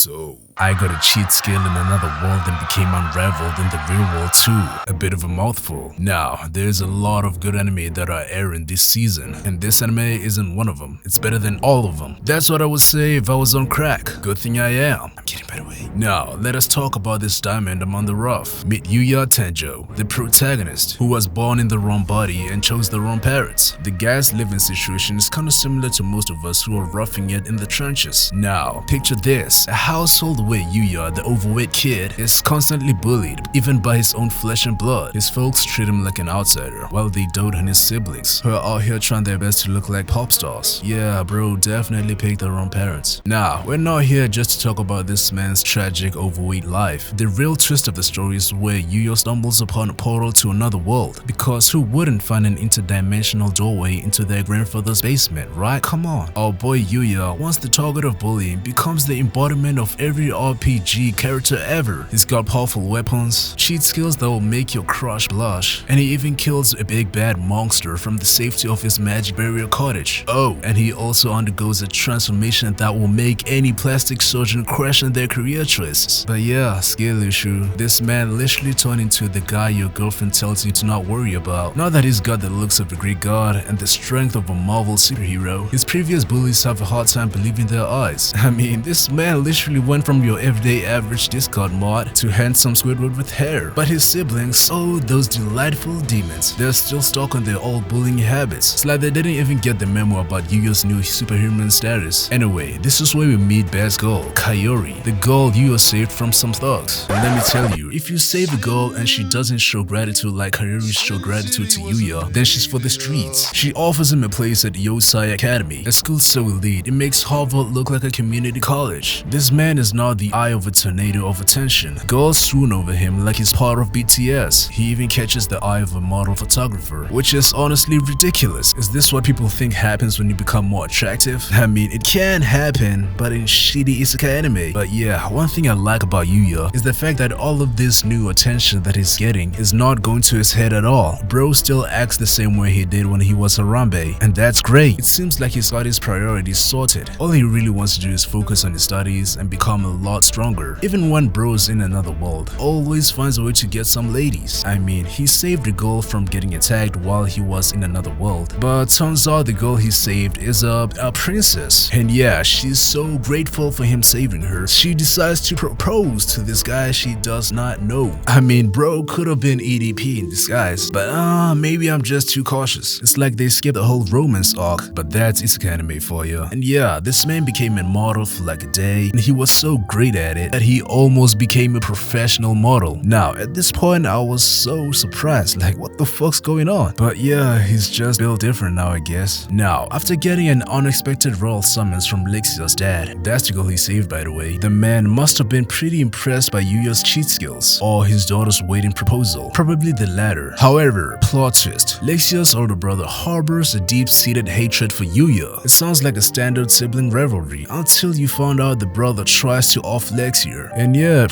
So, I got a cheat skill in another world and became unraveled in the real world too. A bit of a mouthful. Now, there's a lot of good anime that are airing this season, and this anime isn't one of them. It's better than all of them. That's what I would say if I was on crack. Good thing I am. I'm kidding, by the way. Now, let us talk about this diamond among the rough. Meet Yuuya Tenjou, the protagonist, who was born in the wrong body and chose the wrong parents. The guy's living situation is kinda similar to most of us who are roughing it in the trenches. Now, picture this. A household where Yuuya, the overweight kid, is constantly bullied, even by his own flesh and blood. His folks treat him like an outsider, while they dote on his siblings, who are out here trying their best to look like pop stars. Yeah, bro, definitely picked the wrong parents. Now, we're not here just to talk about this man's tragic overweight life. The real twist of the story is where Yuuya stumbles upon a portal to another world, because who wouldn't find an interdimensional doorway into their grandfather's basement, right? Come on. Our boy Yuuya, once the target of bullying, becomes the embodiment of every RPG character ever. He's got powerful weapons, cheat skills that will make your crush blush, and he even kills a big bad monster from the safety of his magic burial cottage. Oh, and he also undergoes a transformation that will make any plastic surgeon question their career choices. But yeah, skill issue. This man literally turned into the guy your girlfriend tells you to not worry about. Now that he's got the looks of a Greek god and the strength of a Marvel superhero, his previous bullies have a hard time believing their eyes. I mean, this man literally went from your everyday average Discord mod to handsome Squidward with hair. But his siblings, oh, those delightful demons, they're still stuck on their old bullying habits. It's like they didn't even get the memo about Yuya's new superhuman status. Anyway, this is where we meet Best Girl, Kaori, the girl Yuya saved from some thugs. And let me tell you, if you save a girl and she doesn't show gratitude like Kaori showed gratitude to Yuya, then she's for the streets. She offers him a place at Yosai Academy, a school so elite it makes Harvard look like a community college. This man is now the eye of a tornado of attention. Girls swoon over him like he's part of BTS. He even catches the eye of a model photographer, which is honestly ridiculous. Is this what people think happens when you become more attractive? I mean, it can happen, but in shitty isekai anime. But yeah, one thing I like about Yuya is the fact that all of this new attention that he's getting is not going to his head at all. Bro still acts the same way he did when he was Harambe, and that's great. It seems like he's got his priorities sorted. All he really wants to do is focus on his studies and become a lot stronger. Even when bro's in another world, always finds a way to get some ladies. I mean, he saved a girl from getting attacked while he was in another world, but turns out the girl he saved is a princess. And yeah, she's so grateful for him saving her, she decides to propose to this guy she does not know. I mean, bro could have been EDP in disguise, but maybe I'm just too cautious. It's like they skipped the whole romance arc, but that's isekai anime for you. And yeah, this man became a model for like a day, and he was so great at it that he almost became a professional model. Now, at this point, I was so surprised, like what the fuck's going on? But yeah, he's just built different now, I guess. Now, after getting an unexpected royal summons from Lexia's dad, that's the girl he saved by the way, the man must have been pretty impressed by Yuya's cheat skills, or his daughter's waiting proposal, probably the latter. However, plot twist, Lexia's older brother harbors a deep-seated hatred for Yuya. It sounds like a standard sibling rivalry, until you found out the brother tries to off Lexia, and yeah,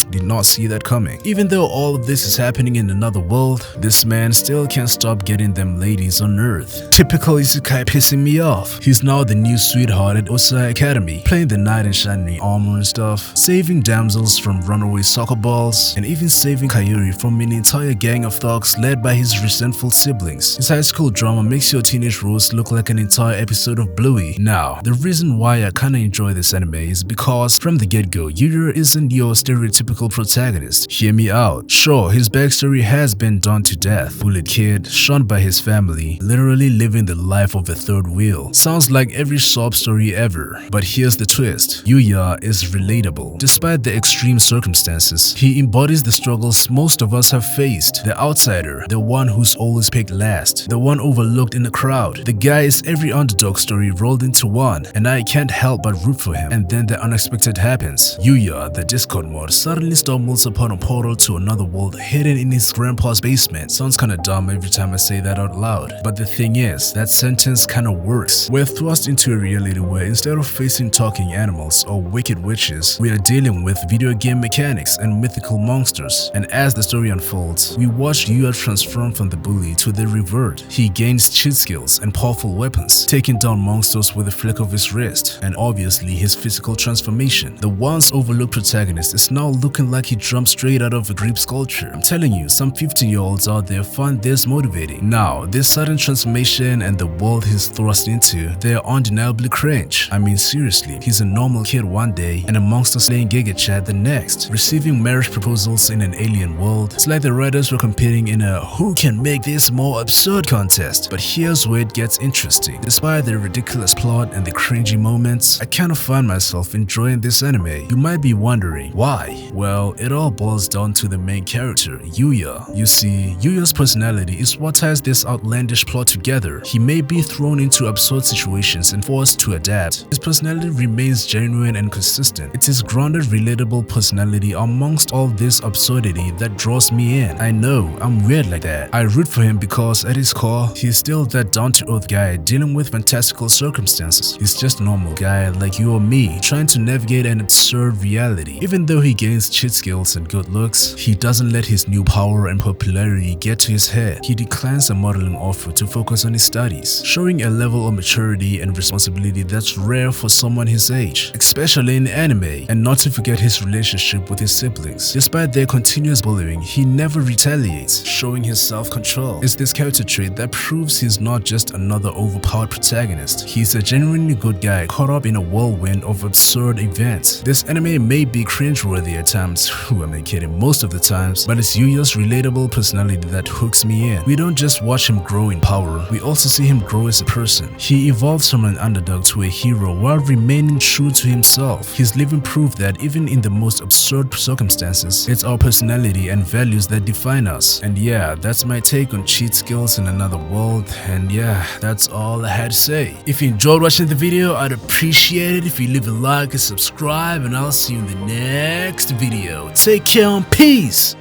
did not see that coming. Even though all of this is happening in another world, this man still can't stop getting them ladies on Earth. Typical isekai pissing me off. He's now the new sweetheart at Osai Academy, playing the knight in shiny armor and stuff, saving damsels from runaway soccer balls, and even saving Kaori from an entire gang of thugs led by his resentful siblings. His high school drama makes your teenage roast look like an entire episode of Bluey. Now, the reason why I kinda enjoy this anime is because from the get-go, Yuya isn't your stereotypical protagonist. Hear me out. Sure, his backstory has been done to death. Bullied kid, shunned by his family, literally living the life of a third wheel. Sounds like every sob story ever. But here's the twist. Yuya is relatable. Despite the extreme circumstances, he embodies the struggles most of us have faced. The outsider, the one who's always picked last, the one overlooked in the crowd. The guy is every underdog story rolled into one, and I can't help but root for him. And then the unexpected happens. Yuya, the Discord mod, suddenly suddenly stumbles upon a portal to another world hidden in his grandpa's basement. Sounds kinda dumb every time I say that out loud, but the thing is, that sentence kinda works. We're thrust into a reality where instead of facing talking animals or wicked witches, we are dealing with video game mechanics and mythical monsters. And as the story unfolds, we watch Yuuya transform from the bully to the revert. He gains cheat skills and powerful weapons, taking down monsters with a flick of his wrist, and obviously his physical transformation. The once overlooked protagonist is now looking like he jumped straight out of a Greek sculpture. I'm telling you, some 15-year-olds out there find this motivating. Now, this sudden transformation and the world he's thrust into, they're undeniably cringe. I mean seriously, he's a normal kid one day and a monster slaying Giga Chad the next, receiving marriage proposals in an alien world. It's like the writers were competing in a who can make this more absurd contest. But here's where it gets interesting. Despite the ridiculous plot and the cringy moments, I kind of find myself enjoying this anime. You might be wondering, why? Well, it all boils down to the main character, Yuuya. You see, Yuuya's personality is what ties this outlandish plot together. He may be thrown into absurd situations and forced to adapt. His personality remains genuine and consistent. It's his grounded, relatable personality amongst all this absurdity that draws me in. I know, I'm weird like that. I root for him because at his core, he's still that down-to-earth guy dealing with fantastical circumstances. He's just a normal guy like you or me, trying to navigate an absurd reality. Even though he gains cheat skills and good looks, he doesn't let his new power and popularity get to his head. He declines a modeling offer to focus on his studies, showing a level of maturity and responsibility that's rare for someone his age, especially in anime. And not to forget his relationship with his siblings. Despite their continuous bullying, he never retaliates, showing his self-control. It's this character trait that proves he's not just another overpowered protagonist. He's a genuinely good guy caught up in a whirlwind of absurd events. This anime may be cringeworthy at times, who am I kidding, most of the times, but it's Yuuya's relatable personality that hooks me in. We don't just watch him grow in power, we also see him grow as a person. He evolves from an underdog to a hero while remaining true to himself. He's living proof that even in the most absurd circumstances, it's our personality and values that define us. And yeah, that's my take on cheat skills in another world, and yeah, that's all I had to say. If you enjoyed watching the video, I'd appreciate it if you leave a like and subscribe, and I'll see you in the next video. Take care and peace!